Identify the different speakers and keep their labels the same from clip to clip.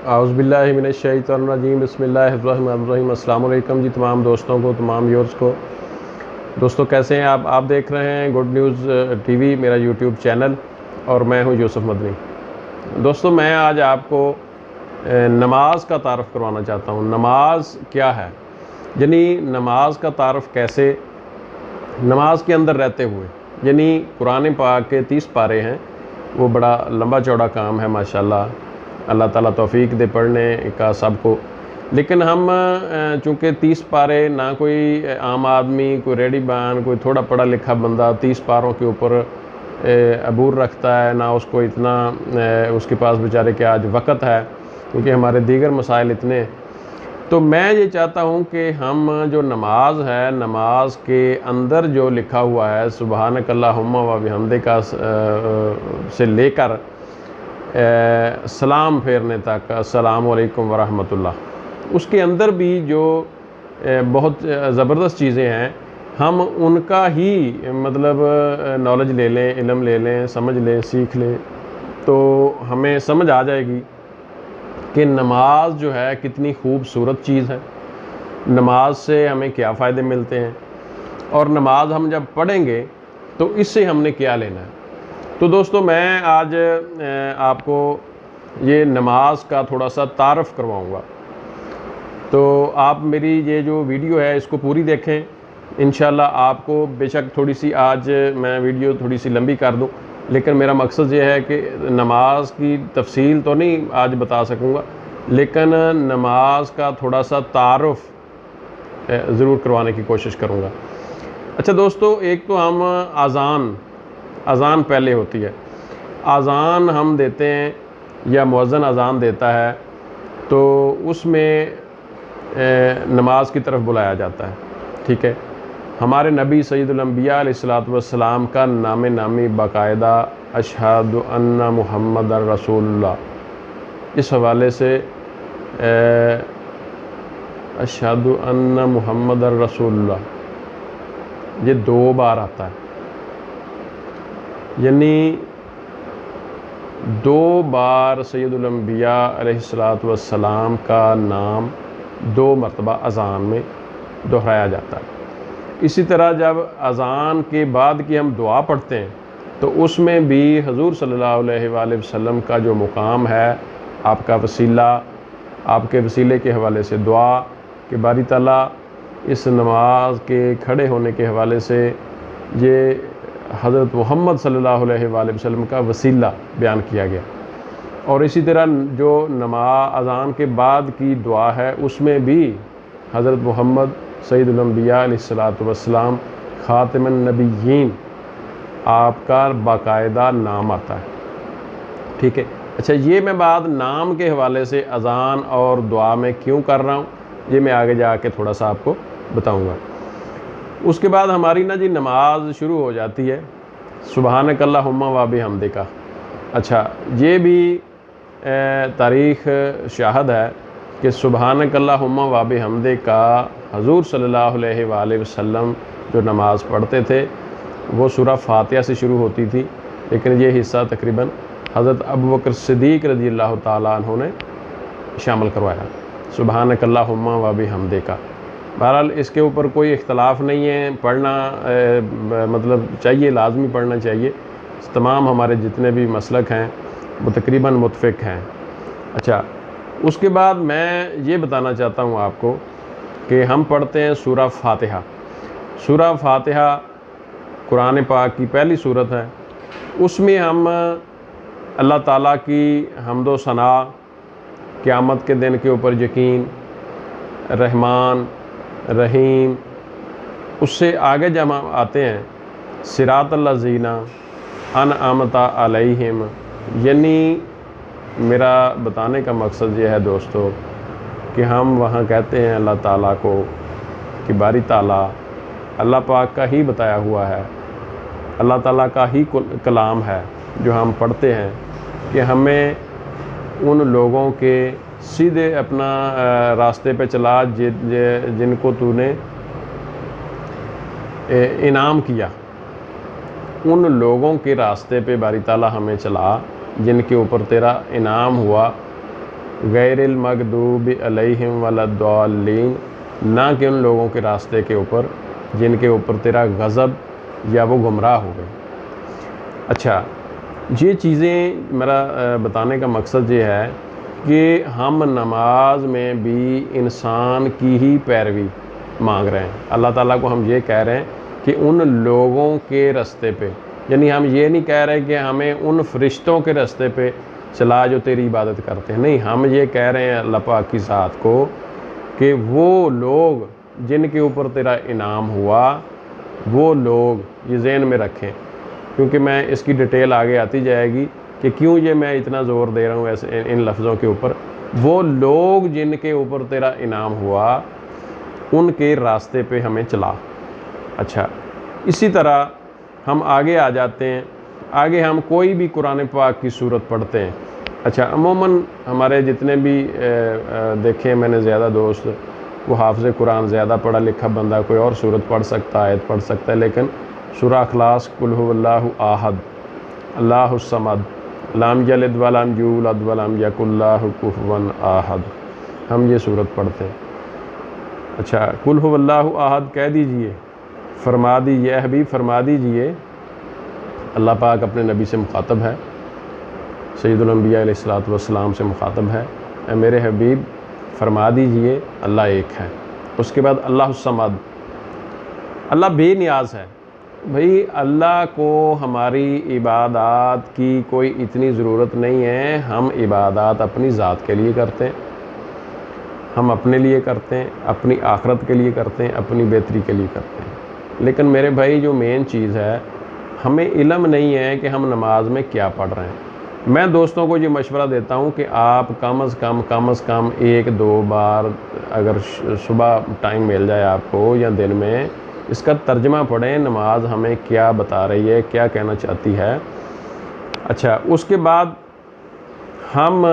Speaker 1: اعوذ باللہ من الشیطان الرجیم، بسم اللہ الرحمن الرحیم۔ السلام علیکم جی تمام دوستوں کو، تمام ویورز کو۔ دوستو کیسے ہیں آپ دیکھ رہے ہیں گڈ نیوز ٹی وی، میرا یوٹیوب چینل، اور میں ہوں یوسف مدنی۔ دوستو میں آج آپ کو نماز کا تعارف کروانا چاہتا ہوں۔ نماز کیا ہے، یعنی نماز کا تعارف کیسے، نماز کے اندر رہتے ہوئے، یعنی قرآن پاک کے 30 پارے ہیں، وہ بڑا لمبا چوڑا کام ہے ماشاءاللہ، اللہ تعالیٰ توفیق دے پڑھنے کا سب کو۔ لیکن ہم چونکہ 30 پارے، نہ کوئی عام آدمی، کوئی ریڈی بان، کوئی تھوڑا پڑھا لکھا بندہ 30 پاروں کے اوپر عبور رکھتا ہے، نہ اس کو اتنا اس کے پاس بیچارے کہ آج وقت ہے، کیونکہ ہمارے دیگر مسائل اتنے۔ تو میں یہ چاہتا ہوں کہ ہم جو نماز ہے، نماز کے اندر جو لکھا ہوا ہے سبحانک اللہم و بحمدک سے لے کر سلام پھیرنے تک، السلام علیکم ورحمۃ اللہ، اس کے اندر بھی جو بہت زبردست چیزیں ہیں، ہم ان کا ہی مطلب نالج لے لیں، علم لے لیں، سمجھ لیں، سیکھ لیں، تو ہمیں سمجھ آ جائے گی کہ نماز جو ہے کتنی خوبصورت چیز ہے، نماز سے ہمیں کیا فائدے ملتے ہیں، اور نماز ہم جب پڑھیں گے تو اس سے ہم نے کیا لینا ہے۔ تو دوستو میں آج آپ کو یہ نماز کا تھوڑا سا تعارف کرواؤں گا، تو آپ میری یہ جو ویڈیو ہے اس کو پوری دیکھیں۔ انشاءاللہ آپ کو بے شک تھوڑی سی آج میں ویڈیو تھوڑی سی لمبی کر دوں، لیکن میرا مقصد یہ ہے کہ نماز کی تفصیل تو نہیں آج بتا سکوں گا، لیکن نماز کا تھوڑا سا تعارف ضرور کروانے کی کوشش کروں گا۔ اچھا دوستو، ایک تو ہم اذان پہلے ہوتی ہے، اذان ہم دیتے ہیں یا مؤذن اذان دیتا ہے، تو اس میں نماز کی طرف بلایا جاتا ہے، ٹھیک ہے۔ ہمارے نبی سید الانبیاء علیہ السلام کا نام نامی باقاعدہ اشہد ان محمد رسول اللہ، اس حوالے سے اشہد ان محمد رسول اللہ یہ 2 بار آتا ہے، یعنی 2 بار سید الانبیاء علیہ السلام کا نام 2 مرتبہ اذان میں دہرایا جاتا ہے۔ اسی طرح جب اذان کے بعد کی ہم دعا پڑھتے ہیں تو اس میں بھی حضور صلی اللہ علیہ وآلہ وسلم کا جو مقام ہے، آپ کا وسیلہ، آپ کے وسیلے کے حوالے سے دعا کہ باری تعالیٰ اس نماز کے کھڑے ہونے کے حوالے سے یہ حضرت محمد صلی اللہ علیہ وآلہ وسلم کا وسیلہ بیان کیا گیا۔ اور اسی طرح جو اذان کے بعد کی دعا ہے اس میں بھی حضرت محمد سید الانبیاء علیہ السلام خاتم النبیین آپ کا باقاعدہ نام آتا ہے، ٹھیک ہے۔ اچھا، یہ میں بات نام کے حوالے سے اذان اور دعا میں کیوں کر رہا ہوں، یہ میں آگے جا کے تھوڑا سا آپ کو بتاؤں گا۔ اس کے بعد ہماری نا جی نماز شروع ہو جاتی ہے سبحانک اللہم و بحمدک۔ اچھا، یہ بھی تاریخ شاہد ہے کہ سبحانک اللہم و بحمدک حضور صلی اللہ علیہ وآلہ وسلم جو نماز پڑھتے تھے وہ سورہ فاتحہ سے شروع ہوتی تھی، لیکن یہ حصہ تقریباً حضرت ابوبکر صدیق رضی اللہ تعالیٰ عنہ نے شامل کروایا، سبحانک اللہم و بحمدک۔ بہرحال اس کے اوپر کوئی اختلاف نہیں ہے، پڑھنا مطلب چاہیے، لازمی پڑھنا چاہیے، تمام ہمارے جتنے بھی مسلک ہیں وہ تقریباً متفق ہیں۔ اچھا، اس کے بعد میں یہ بتانا چاہتا ہوں آپ کو کہ ہم پڑھتے ہیں سورہ فاتحہ۔ سورہ فاتحہ قرآن پاک کی پہلی سورت ہے، اس میں ہم اللہ تعالیٰ کی حمد و ثنا، قیامت کے دن کے اوپر یقین، رحمان رحیم، اس سے آگے جب ہم آتے ہیں صراط الذین انعمت علیہم، یعنی میرا بتانے کا مقصد یہ ہے دوستو کہ ہم وہاں کہتے ہیں اللہ تعالیٰ کو کہ باری تعالیٰ اللہ پاک کا ہی بتایا ہوا ہے، اللہ تعالیٰ کا ہی کلام ہے جو ہم پڑھتے ہیں، کہ ہمیں ان لوگوں کے سیدھے اپنا راستے پہ چلا جن کو تو نے انعام کیا، ان لوگوں کے راستے پہ باری تعالیٰ ہمیں چلا جن کے اوپر تیرا انعام ہوا، غیر المغضوب علیہم ولا الضالین، نہ کہ ان لوگوں کے راستے کے اوپر جن کے اوپر تیرا غضب یا وہ گمراہ ہو گئے۔ اچھا، یہ چیزیں میرا بتانے کا مقصد یہ ہے کہ ہم نماز میں بھی انسان کی ہی پیروی مانگ رہے ہیں۔ اللہ تعالیٰ کو ہم یہ کہہ رہے ہیں کہ ان لوگوں کے راستے پہ، یعنی ہم یہ نہیں کہہ رہے کہ ہمیں ان فرشتوں کے راستے پہ چلا جو تیری عبادت کرتے ہیں، نہیں، ہم یہ کہہ رہے ہیں اللہ پاک کی ذات کو کہ وہ لوگ جن کے اوپر تیرا انعام ہوا، وہ لوگ، یہ ذہن میں رکھیں، کیونکہ میں اس کی ڈیٹیل آگے آتی جائے گی کہ کیوں یہ میں اتنا زور دے رہا ہوں ایسے ان لفظوں کے اوپر۔ وہ لوگ جن کے اوپر تیرا انعام ہوا ان کے راستے پہ ہمیں چلا۔ اچھا، اسی طرح ہم آگے آ جاتے ہیں، آگے ہم کوئی بھی قرآن پاک کی صورت پڑھتے ہیں۔ اچھا، عموماً ہمارے جتنے بھی دیکھیں میں نے زیادہ دوست، وہ حافظ قرآن زیادہ پڑھا لکھا بندہ کوئی اور صورت پڑھ سکتا ہے، آیت پڑھ سکتا ہے، لیکن سورہ اخلاص قل هو اللہ احد اللہ الصمد لم یلد ولم یولد ولم یکن لہ کفوا احد، ہم یہ صورت پڑھتے ہیں۔ اچھا، قل هو اللہ احد کہہ دیجئے، فرما دیجئے حبیب، فرما دیجئے، اللہ پاک اپنے نبی سے مخاطب ہے، سید الانبیاء علیہ السلام سے مخاطب ہے، اے میرے حبیب فرما دیجئے اللہ ایک ہے۔ اس کے بعد اللہ الصمد، اللہ بے نیاز ہے۔ بھئی اللہ کو ہماری عبادات کی کوئی اتنی ضرورت نہیں ہے، ہم عبادات اپنی ذات کے لیے کرتے ہیں، ہم اپنے لیے کرتے ہیں، اپنی آخرت کے لیے کرتے ہیں، اپنی بہتری کے لیے کرتے ہیں۔ لیکن میرے بھائی جو مین چیز ہے، ہمیں علم نہیں ہے کہ ہم نماز میں کیا پڑھ رہے ہیں۔ میں دوستوں کو یہ مشورہ دیتا ہوں کہ آپ کم از کم 1-2 بار اگر صبح ٹائم مل جائے آپ کو یا دن میں، اس کا ترجمہ پڑھیں، نماز ہمیں کیا بتا رہی ہے، کیا کہنا چاہتی ہے۔ اچھا، اس کے بعد ہم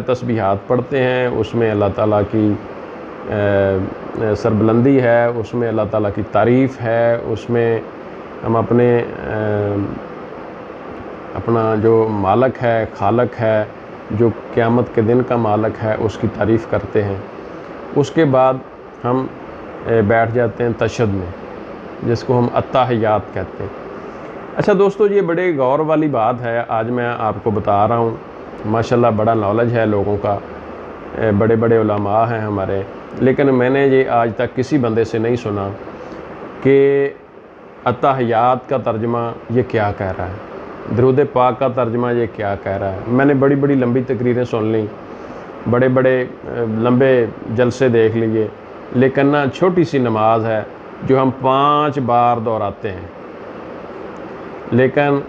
Speaker 1: تسبیحات پڑھتے ہیں، اس میں اللہ تعالیٰ کی سربلندی ہے، اس میں اللہ تعالیٰ کی تعریف ہے، اس میں ہم اپنا جو مالک ہے، خالق ہے، جو قیامت کے دن کا مالک ہے، اس کی تعریف کرتے ہیں۔ اس کے بعد ہم بیٹھ جاتے ہیں تشہد میں، جس کو ہم التحیات کہتے ہیں۔ اچھا دوستو، یہ بڑے غور والی بات ہے، آج میں آپ کو بتا رہا ہوں، ماشاءاللہ بڑا نالج ہے لوگوں کا، بڑے بڑے علماء ہیں ہمارے، لیکن میں نے یہ آج تک کسی بندے سے نہیں سنا کہ التحیات کا ترجمہ یہ کیا کہہ رہا ہے، درود پاک کا ترجمہ یہ کیا کہہ رہا ہے۔ میں نے بڑی بڑی لمبی تقریریں سن لیں، بڑے بڑے لمبے جلسے دیکھ لیے، لیکن نہ چھوٹی سی نماز ہے جو ہم 5 بار دہراتے ہیں، لیکن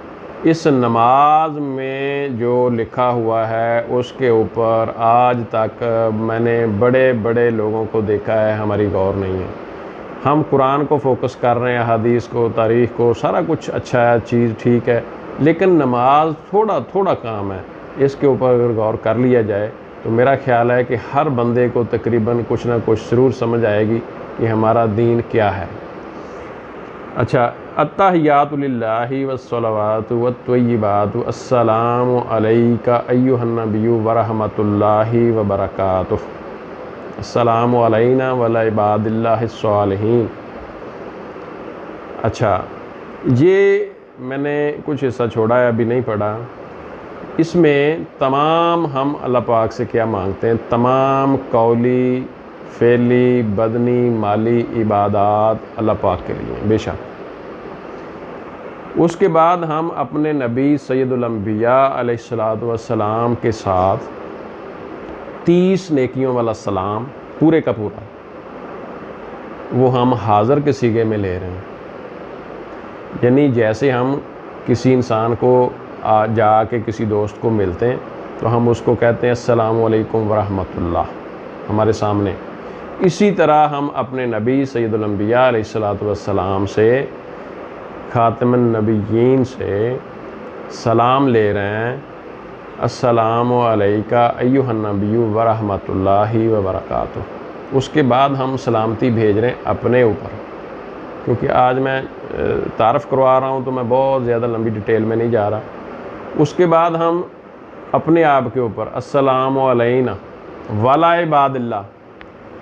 Speaker 1: اس نماز میں جو لکھا ہوا ہے اس کے اوپر آج تک میں نے بڑے بڑے لوگوں کو دیکھا ہے، ہماری غور نہیں ہے۔ ہم قرآن کو فوکس کر رہے ہیں، حدیث کو، تاریخ کو، سارا کچھ اچھا ہے، چیز ٹھیک ہے، لیکن نماز تھوڑا کام ہے، اس کے اوپر اگر غور کر لیا جائے تو میرا خیال ہے کہ ہر بندے کو تقریباً کچھ نہ کچھ ضرور سمجھ آئے گی کہ ہمارا دین کیا ہے۔ اچھا، التحیات للہ والصلوات والطیبات السلام علیک ایھا النبی ورحمۃ اللہ وبرکاتہ، السلام علینا وعلی عباد اللہ الصالحین۔ اچھا، یہ میں نے کچھ حصہ چھوڑا ہے، ابھی نہیں پڑھا۔ اس میں تمام ہم اللہ پاک سے کیا مانگتے ہیں، تمام قولی، فعلی، بدنی، مالی عبادات اللہ پاک کے لیے بے شک۔ اس کے بعد ہم اپنے نبی سید الانبیاء علیہ السلام کے ساتھ 30 نیکیوں والا سلام پورے کا پورا وہ ہم حاضر کے صیغے میں لے رہے ہیں، یعنی جیسے ہم کسی انسان کو جا کے کسی دوست کو ملتے ہیں تو ہم اس کو کہتے ہیں السلام علیکم ورحمۃ اللہ ہمارے سامنے، اسی طرح ہم اپنے نبی سید الانبیاء علیہ السلام سے، خاتم النبیین سے سلام لے رہے ہیں، السلام علیک ایھا النبی ورحمۃ اللہ وبرکاتہ۔ اس کے بعد ہم سلامتی بھیج رہے ہیں اپنے اوپر، کیونکہ آج میں تعارف کروا رہا ہوں تو میں بہت زیادہ لمبی ڈیٹیل میں نہیں جا رہا۔ اس کے بعد ہم اپنے آپ کے اوپر السلام علینا وعلی عباد اللہ.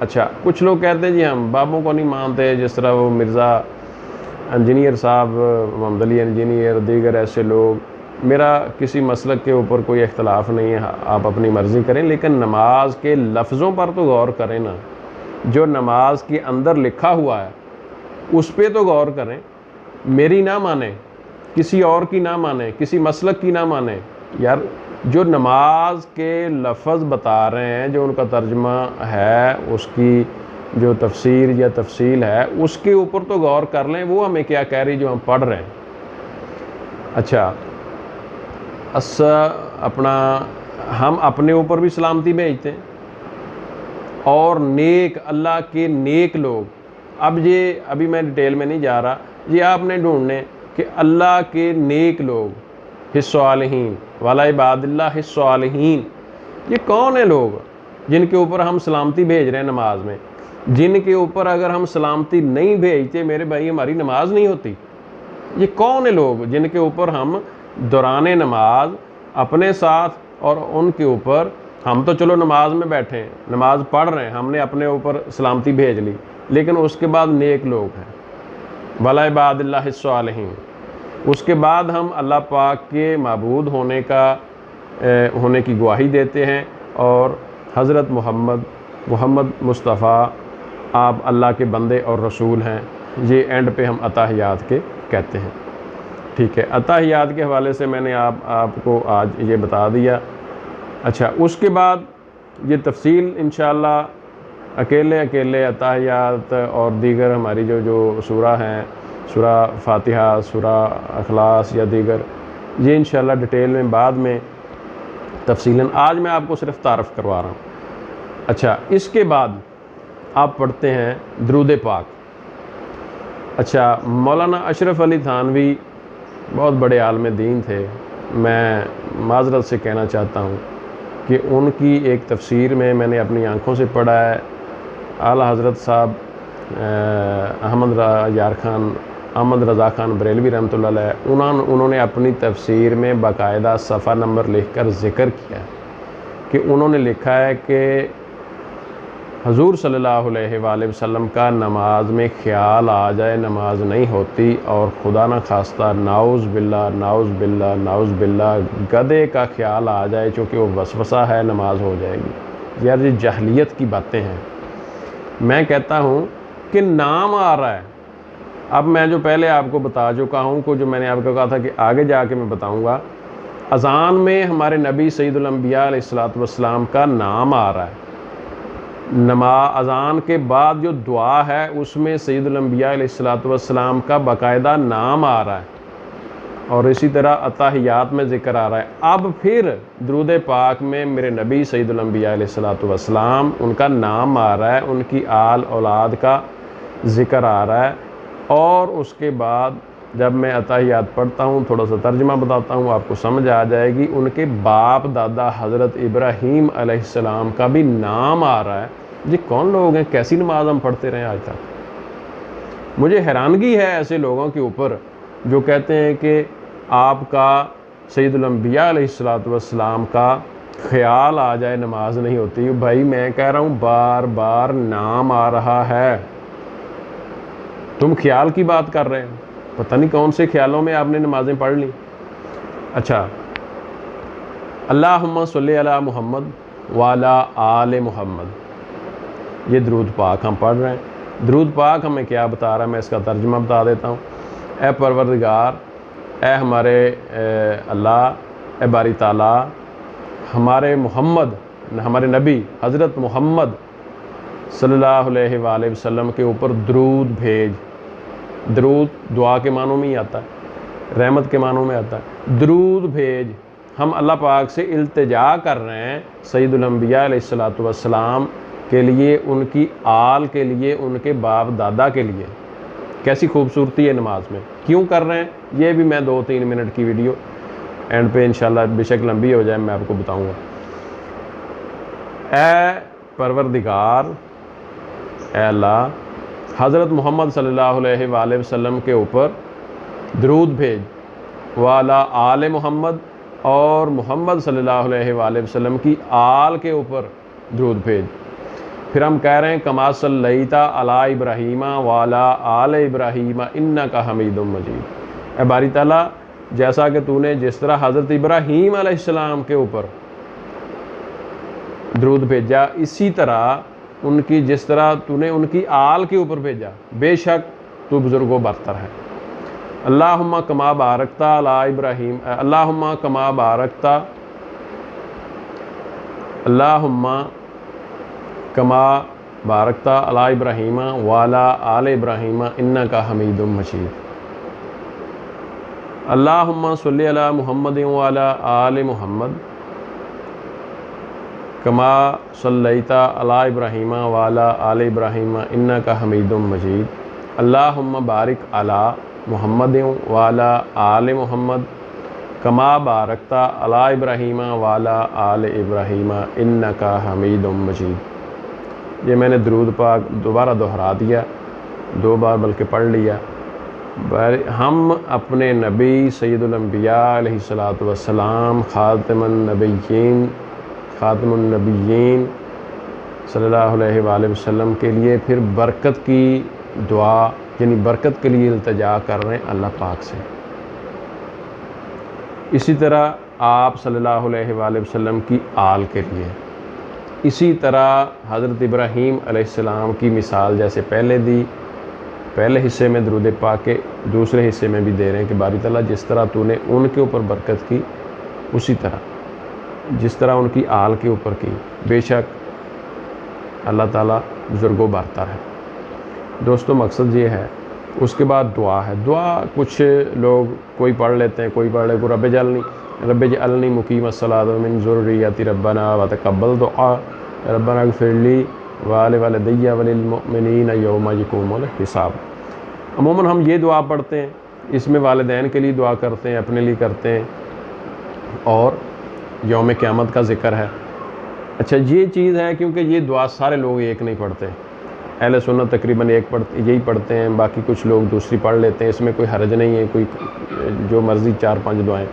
Speaker 1: اچھا کچھ لوگ کہتے ہیں جی ہم بابوں کو نہیں مانتے، جس طرح وہ مرزا انجینئر صاحب، محمد علی انجینئر، دیگر ایسے لوگ. میرا کسی مسلک کے اوپر کوئی اختلاف نہیں ہے، آپ اپنی مرضی کریں، لیکن نماز کے لفظوں پر تو غور کریں نا. جو نماز کے اندر لکھا ہوا ہے اس پہ تو غور کریں. میری نہ مانیں، کسی اور کی نہ مانیں، کسی مسلک کی نہ مانیں. یار جو نماز کے لفظ بتا رہے ہیں، جو ان کا ترجمہ ہے، اس کی جو تفسیر یا تفصیل ہے، اس کے اوپر تو غور کر لیں. وہ ہمیں کیا کہہ رہی جو ہم پڑھ رہے ہیں. اچھا ہم اپنے اوپر بھی سلامتی بھیجتے ہیں، اور نیک اللہ کے نیک لوگ. ابھی میں ڈیٹیل میں نہیں جا رہا، یہ آپ نے ڈھونڈنے کہ اللہ کے نیک لوگ الصالحین وعلی عباد اللہ الصالحین، یہ کون ہیں لوگ جن کے اوپر ہم سلامتی بھیج رہے ہیں نماز میں؟ جن کے اوپر اگر ہم سلامتی نہیں بھیجتے میرے بھائی ہماری نماز نہیں ہوتی. یہ کون ہیں لوگ جن کے اوپر ہم دوران نماز اپنے ساتھ اور ان کے اوپر، ہم تو چلو نماز میں بیٹھے ہیں، نماز پڑھ رہے ہیں، ہم نے اپنے اوپر سلامتی بھیج لی، لیکن اس کے بعد نیک لوگ ہیں وعلی عباد اللہ الصالحین. اس کے بعد ہم اللہ پاک کے معبود ہونے کی گواہی دیتے ہیں، اور حضرت محمد مصطفیٰ آپ اللہ کے بندے اور رسول ہیں. یہ اینڈ پہ ہم اتحیات کے کہتے ہیں. ٹھیک ہے، اتحیات کے حوالے سے میں نے آپ کو آج یہ بتا دیا. اچھا اس کے بعد یہ تفصیل انشاءاللہ اکیلے اتحیات اور دیگر ہماری جو سورہ ہیں، سورہ فاتحہ، سورہ اخلاص یا دیگر، یہ انشاءاللہ ڈیٹیل میں بعد میں تفصیلاً. آج میں آپ کو صرف تعارف کروا رہا ہوں. اچھا اس کے بعد آپ پڑھتے ہیں درود پاک. اچھا مولانا اشرف علی تھانوی بہت بڑے عالم دین تھے. میں معذرت سے کہنا چاہتا ہوں کہ ان کی ایک تفسیر میں نے اپنی آنکھوں سے پڑھا ہے. اعلیٰ حضرت صاحب احمد رضا خان بریلوی رحمۃ اللہ علیہ، انہوں نے اپنی تفسیر میں باقاعدہ صفحہ نمبر لکھ کر ذکر کیا کہ انہوں نے لکھا ہے کہ حضور صلی اللہ علیہ وآلہ وسلم کا نماز میں خیال آ جائے نماز نہیں ہوتی، اور خدا نہ خواستہ نعوذ باللہ گدھے کا خیال آ جائے چونکہ وہ وسوسہ ہے نماز ہو جائے گی. یار یہ جاہلیت کی باتیں ہیں. میں کہتا ہوں کہ نام آ رہا ہے. اب میں جو پہلے آپ کو بتا چکا ہوں، جو میں نے آپ کو کہا تھا کہ آگے جا کے میں بتاؤں گا، اذان میں ہمارے نبی سید الانبیاء علیہ السلام کا نام آ رہا ہے. اذان کے بعد جو دعا ہے اس میں سید الانبیاء علیہ السلام کا باقاعدہ نام آ رہا ہے، اور اسی طرح اتحیات میں ذکر آ رہا ہے. اب پھر درود پاک میں میرے نبی سید الانبیاء علیہ السلام ان کا نام آ رہا ہے، ان کی آل اولاد کا ذکر آ رہا ہے. اور اس کے بعد جب میں اتحیات پڑھتا ہوں تھوڑا سا ترجمہ بتاتا ہوں، آپ کو سمجھ آ جائے گی. ان کے باپ دادا حضرت ابراہیم علیہ السلام کا بھی نام آ رہا ہے. یہ کون لوگ ہیں؟ کیسی نماز ہم پڑھتے رہے آج تک؟ مجھے حیرانگی ہے ایسے لوگوں کے اوپر جو کہتے ہیں کہ آپ کا سید الانبیاء علیہ السلام کا خیال آ جائے نماز نہیں ہوتی. بھائی میں کہہ رہا ہوں بار بار نام آ رہا ہے، تم خیال کی بات کر رہے ہیں. پتہ نہیں کون سے خیالوں میں آپ نے نمازیں پڑھ لی. اچھا اللہم صلی علی محمد وعلی آل محمد، یہ درود پاک ہم پڑھ رہے ہیں. درود پاک ہمیں کیا بتا رہا ہے، میں اس کا ترجمہ بتا دیتا ہوں. اے پروردگار، اے ہمارے اللہ، اے باری تعالیٰ، ہمارے نبی حضرت محمد صلی اللہ علیہ وآلہ وسلم کے اوپر درود بھیج. درود دعا کے معنوں میں ہی آتا ہے، رحمت کے معنوں میں آتا ہے. درود بھیج. ہم اللہ پاک سے التجا کر رہے ہیں سید الانبیاء علیہ السلام کے لیے، ان کی آل کے لیے، ان کے باپ دادا کے لیے. کیسی خوبصورتی ہے نماز میں. کیوں کر رہے ہیں یہ بھی میں 2-3 منٹ کی ویڈیو اینڈ پہ انشاءاللہ بے شک لمبی ہو جائے میں آپ کو بتاؤں گا. اے پروردگار، اے اللہ، حضرت محمد صلی اللہ علیہ وآلہ وسلم کے اوپر درود بھیج، وعلی آل محمد، اور محمد صلی اللہ علیہ وآلہ وسلم کی آل کے اوپر درود بھیج۔ پھر ہم کہہ رہے ہیں کما صلیت علی ابراہیم وعلی آل ابراہیم انک حمید مجید۔ اے باری تعالیٰ جیسا کہ تو نے جس طرح حضرت ابراہیم علیہ السلام کے اوپر درود بھیجا، اسی طرح ان کی جس طرح تو نے ان کی آل کے اوپر بھیجا، بے شک تو بزرگ و برتر ہے۔ اللہم کما بارکتا علی ابراہیم، اللہم کما بارکتا، اللہم کما بارکتا علی ابراہیم وعلی آل ابراہیم انک حمید مجید۔ اللہم صلی علی محمد وعلی آل محمد کما صلیت علی ابراہیم وعلی آل ابراہیم انک حمید مجید۔ اللہم بارک علی محمد وعلی آل محمد کما بارکتا علی ابراہیم وعلی آل ابراہیم انک حمید مجید۔ یہ میں نے درود پاک دوبارہ دہرا دیا، 2 بار بلکہ پڑھ لیا۔ ہم اپنے نبی سید الانبیاء علیہ الصلاۃ والسلام خاتم النبیین صلی اللہ علیہ وآلہ وسلم کے لیے پھر برکت کی دعا، یعنی برکت کے لیے التجا کر رہے ہیں اللہ پاک سے۔ اسی طرح آپ صلی اللہ علیہ وآلہ وسلم کی آل کے لیے، اسی طرح حضرت ابراہیم علیہ السلام کی مثال جیسے پہلے دی، پہلے حصے میں درود پاک کے، دوسرے حصے میں بھی دے رہے ہیں کہ باری تعالیٰ جس طرح تو نے ان کے اوپر برکت کی، اسی طرح جس طرح ان کی آل کے اوپر کی، بے شک اللہ تعالیٰ بزرگ و برتر ہے۔ دوستو مقصد یہ ہے، اس کے بعد دعا ہے۔ دعا کچھ لوگ کوئی پڑھ لیتے ہیں، کوئی پڑھ لے کو رب اجعلنی مقیم الصلاۃ ومن ذریتی ربنا وتقبل دعا ربنا اغفر لی ولوالدی وللمؤمنین یوم یقوم الحساب۔ عموماً ہم یہ دعا پڑھتے ہیں، اس میں والدین کے لیے دعا کرتے ہیں، اپنے لیے کرتے ہیں، اور یوم قیامت کا ذکر ہے۔ اچھا یہ چیز ہے، کیونکہ یہ دعا سارے لوگ ایک نہیں پڑھتے، اہل سنت تقریباً یہی پڑھتے ہیں، باقی کچھ لوگ دوسری پڑھ لیتے ہیں، اس میں کوئی حرج نہیں ہے، کوئی جو مرضی 4-5 دعائیں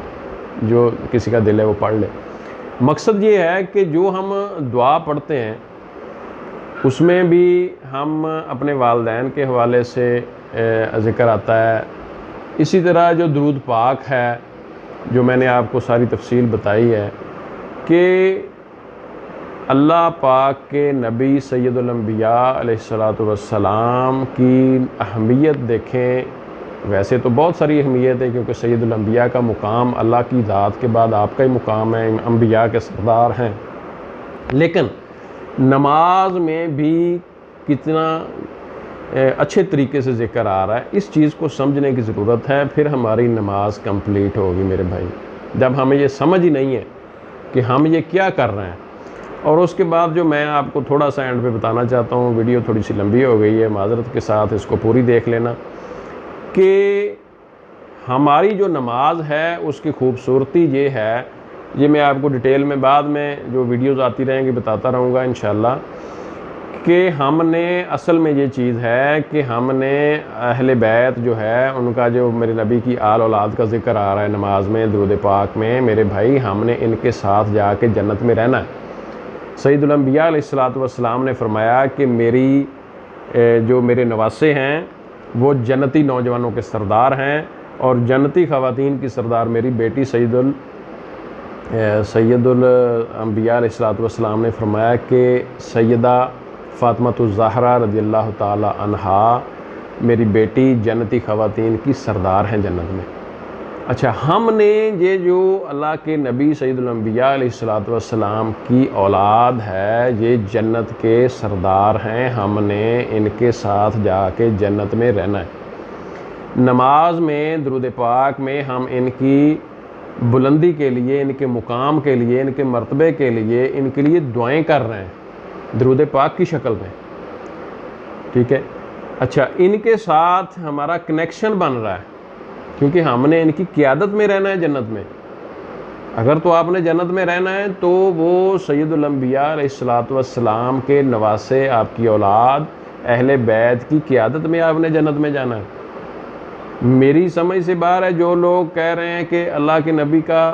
Speaker 1: جو کسی کا دل ہے وہ پڑھ لے۔ مقصد یہ ہے کہ جو ہم دعا پڑھتے ہیں اس میں بھی ہم اپنے والدین کے حوالے سے ذکر آتا ہے، اسی طرح جو درود پاک ہے جو میں نے آپ کو ساری تفصیل بتائی ہے کہ اللہ پاک کے نبی سید الانبیاء علیہ الصلاۃ والسلام کی اہمیت دیکھیں۔ ویسے تو بہت ساری اہمیت ہے، کیونکہ سید الانبیاء کا مقام اللہ کی ذات کے بعد آپ کا ہی مقام ہے، انبیاء کے سردار ہیں، لیکن نماز میں بھی کتنا اچھے طریقے سے ذکر آ رہا ہے، اس چیز کو سمجھنے کی ضرورت ہے، پھر ہماری نماز کمپلیٹ ہوگی میرے بھائی۔ جب ہمیں یہ سمجھ ہی نہیں ہے کہ ہم یہ کیا کر رہے ہیں۔ اور اس کے بعد جو میں آپ کو تھوڑا سا اینڈ پہ بتانا چاہتا ہوں، ویڈیو تھوڑی سی لمبی ہو گئی ہے، معذرت کے ساتھ اس کو پوری دیکھ لینا، کہ ہماری جو نماز ہے اس کی خوبصورتی یہ ہے، یہ میں آپ کو ڈیٹیل میں بعد میں جو ویڈیوز آتی رہیں گی بتاتا رہوں گا انشاءاللہ، کہ ہم نے اصل میں یہ چیز ہے کہ ہم نے اہل بیت جو ہے ان کا، جو میرے نبی کی آل اولاد کا ذکر آ رہا ہے نماز میں درود پاک میں، میرے بھائی ہم نے ان کے ساتھ جا کے جنت میں رہنا ہے۔ سید الانبیاء علیہ الصلاۃ والسلام نے فرمایا کہ جو میرے نواسے ہیں وہ جنتی نوجوانوں کے سردار ہیں، اور جنتی خواتین کی سردار میری بیٹی سید الانبیاء علیہ الصلاۃ والسلام نے فرمایا کہ سیدہ فاطمۃ الزہرا رضی اللہ تعالی عنہا میری بیٹی جنتی خواتین کی سردار ہیں جنت میں۔ اچھا، ہم نے یہ جو اللہ کے نبی سید الانبیاء علیہ الصلاۃ والسلام کی اولاد ہے، یہ جنت کے سردار ہیں، ہم نے ان کے ساتھ جا کے جنت میں رہنا ہے۔ نماز میں درود پاک میں ہم ان کی بلندی کے لیے، ان کے مقام کے لیے، ان کے مرتبے کے لیے، ان کے لیے دعائیں کر رہے ہیں درود پاک کی شکل میں، ٹھیک ہے۔ اچھا، ان کے ساتھ ہمارا کنیکشن بن رہا ہے، کیونکہ ہم نے ان کی قیادت میں رہنا ہے جنت میں۔ اگر تو آپ نے جنت میں رہنا ہے تو وہ سید الانبیاء علیہ الصلاۃ والسلام کے نواسے، آپ کی اولاد، اہل بیت کی قیادت میں آپ نے جنت میں جانا ہے۔ میری سمجھ سے باہر ہے جو لوگ کہہ رہے ہیں کہ اللہ کے نبی کا